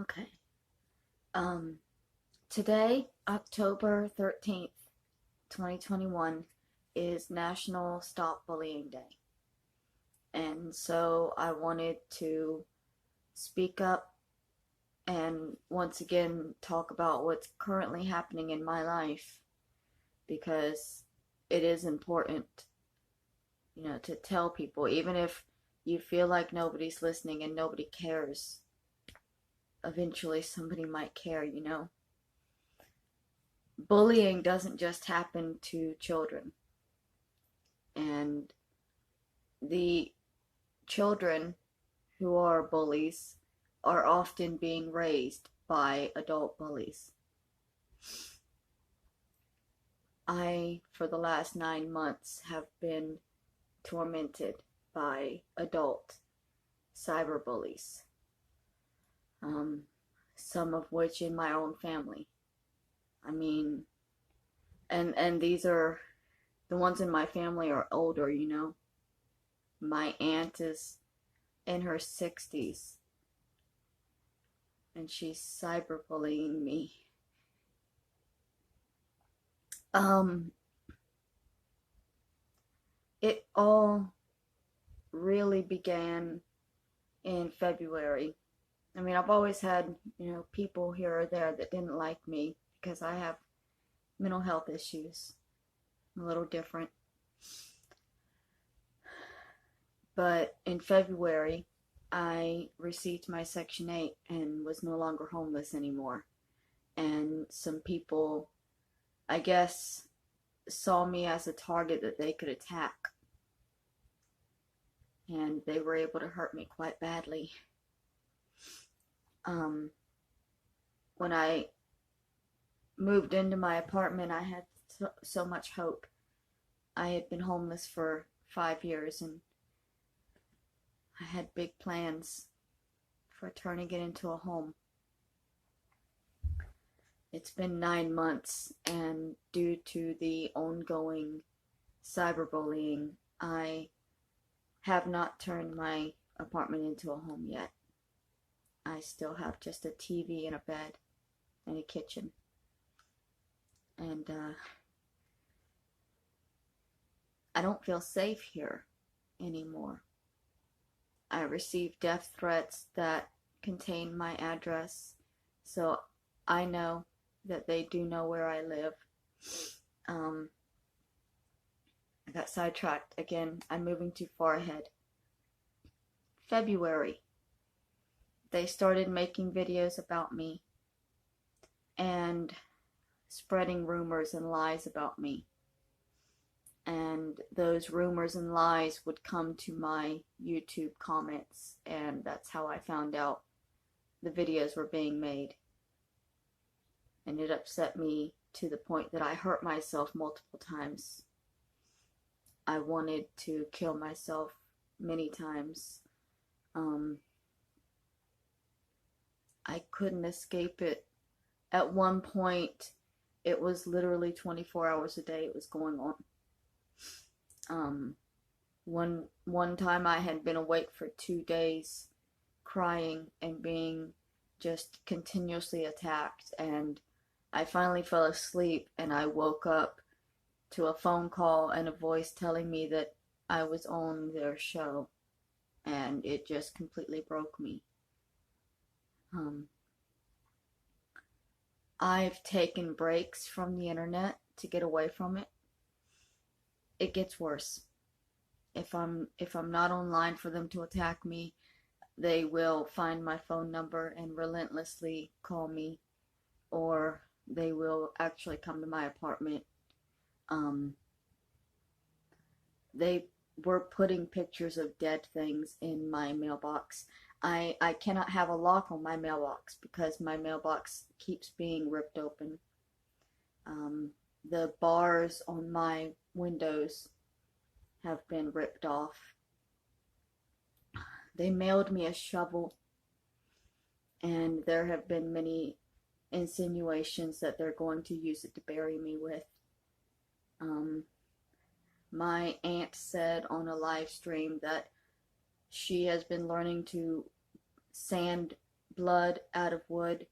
Okay. Um, Today, October 13th, 2021, is National Stop Bullying Day. And so I wanted to speak up and once again talk about what's currently happening in my life because it is important, to tell people, even if you feel like nobody's listening and nobody cares, eventually somebody might care. Bullying doesn't just happen to children, and the children who are bullies are often being raised by adult bullies. I, for the last 9 months, have been tormented by adult cyberbullies, um, some of which in my own family. I mean, and these are the ones in my family are older. My aunt is in her 60s and she's cyberbullying me. Um, it all really began in February. I mean, I've always had, people here or there that didn't like me because I have mental health issues. I'm a little different. But in February, I received my Section 8 and was no longer homeless anymore. And some people, I guess, saw me as a target that they could attack. And they were able to hurt me quite badly. When I moved into my apartment, I had so much hope. I had been homeless for 5 years and I had big plans for turning it into a home. It's been 9 months, and due to the ongoing cyberbullying, I have not turned my apartment into a home yet. I still have just a TV and a bed and a kitchen. And I don't feel safe here anymore. I received death threats that contain my address, so I know that they do know where I live. I got sidetracked again. I'm moving too far ahead. February, they started making videos about me and spreading rumors and lies about me. And those rumors and lies would come to my YouTube comments, and that's how I found out the videos were being made. And it upset me to the point that I hurt myself multiple times. I wanted to kill myself many times. I couldn't escape it. At one point, it was literally 24 hours a day it was going on. One time I had been awake for 2 days, crying and being just continuously attacked, and I finally fell asleep and I woke up to a phone call and a voice telling me that I was on their show, and it just completely broke me. I've taken breaks from the internet to get away from it. It gets worse. If I'm not online for them to attack me, they will find my phone number and relentlessly call me, or they will actually come to my apartment. They were putting pictures of dead things in my mailbox. I cannot have a lock on my mailbox because my mailbox keeps being ripped open. The bars on my windows have been ripped off. They mailed me a shovel, and there have been many insinuations that they're going to use it to bury me with. My aunt said on a live stream that she has been learning to sand blood out of wood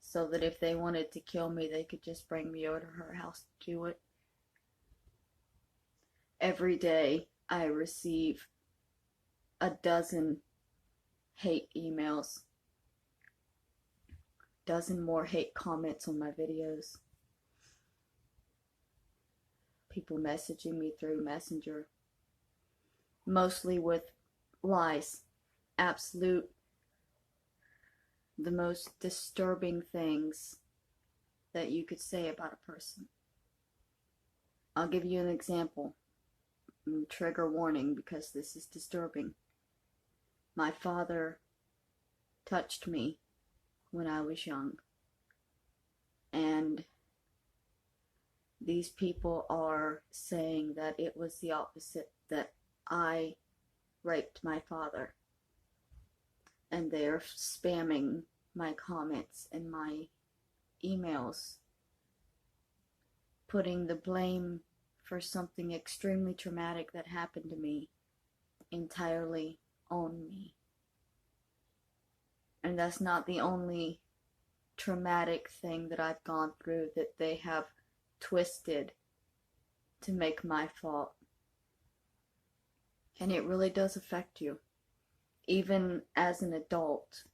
so that if they wanted to kill me, they could just bring me over to her house to do it. Every day I receive a dozen hate emails, dozen more hate comments on my videos, people messaging me through Messenger, mostly with lies, absolute, the most disturbing things that you could say about a person. I'll give you an example. Trigger warning, because this is disturbing. My father touched me when I was young, and these people are saying that it was the opposite, that I raped my father, and they are spamming my comments and my emails, putting the blame for something extremely traumatic that happened to me entirely on me. And that's not the only traumatic thing that I've gone through that they have twisted to make my fault. And it really does affect you. Even as an adult,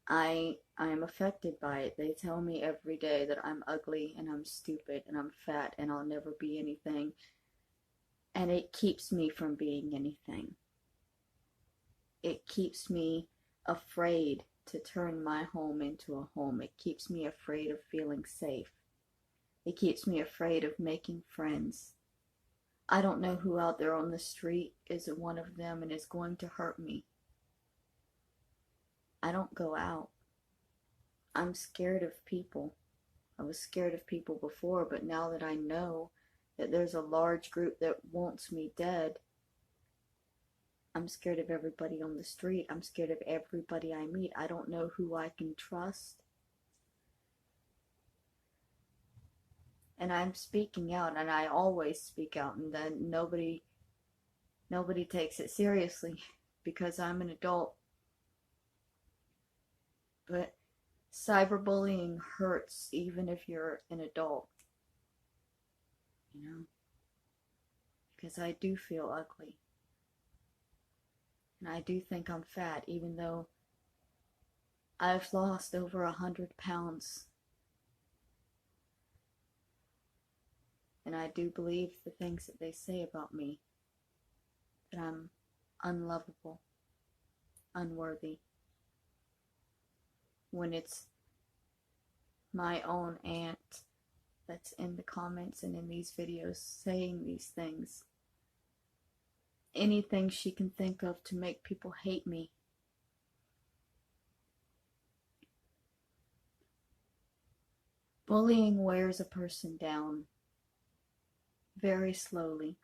I am affected by it. They tell me every day that I'm ugly and I'm stupid and I'm fat and I'll never be anything. And it keeps me from being anything. It keeps me afraid to turn my home into a home. It keeps me afraid of feeling safe. It keeps me afraid of making friends. I don't know who out there on the street is one of them and is going to hurt me. I don't go out. I'm scared of people. I was scared of people before, but now that I know that there's a large group that wants me dead, I'm scared of everybody on the street. I'm scared of everybody I meet. I don't know who I can trust. And I'm speaking out, and I always speak out, and then nobody takes it seriously because I'm an adult. But cyberbullying hurts even if you're an adult, you know, because I do feel ugly. And I do think I'm fat, even though I've lost over 100 pounds. And I do believe the things that they say about me, that I'm unlovable, unworthy, when it's my own aunt that's in the comments and in these videos saying these things. Anything she can think of to make people hate me. Bullying wears a person down very slowly.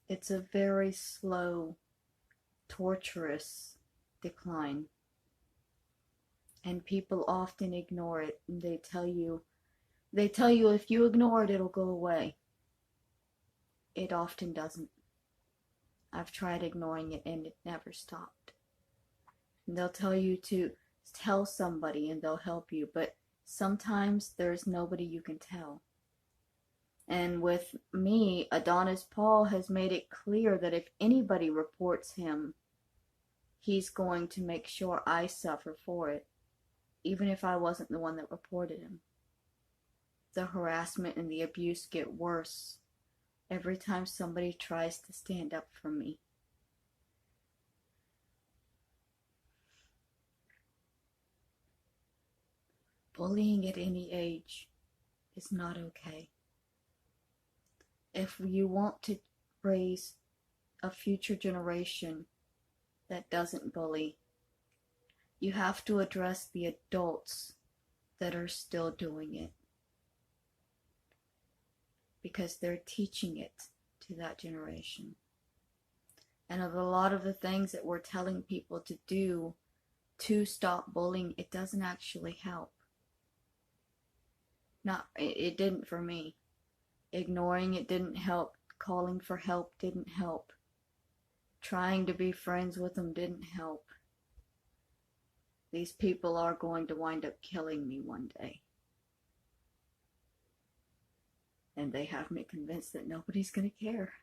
It's a very slow, torturous decline. And people often ignore it, and they tell you if you ignore it, it'll go away. It often doesn't. I've tried ignoring it and it never stopped. And they'll tell you to tell somebody and they'll help you, but sometimes there's nobody you can tell. And with me, Adonis Paul has made it clear that if anybody reports him, he's going to make sure I suffer for it, even if I wasn't the one that reported him. The harassment and the abuse get worse every time somebody tries to stand up for me. Bullying at any age is not okay. If you want to raise a future generation that doesn't bully, you have to address the adults that are still doing it, because they're teaching it to that generation. And of a lot of the things that we're telling people to do to stop bullying, it doesn't actually help. It didn't for me. Ignoring it didn't help. Calling for help didn't help. Trying to be friends with them didn't help. These people are going to wind up killing me one day. And they have me convinced that nobody's going to care.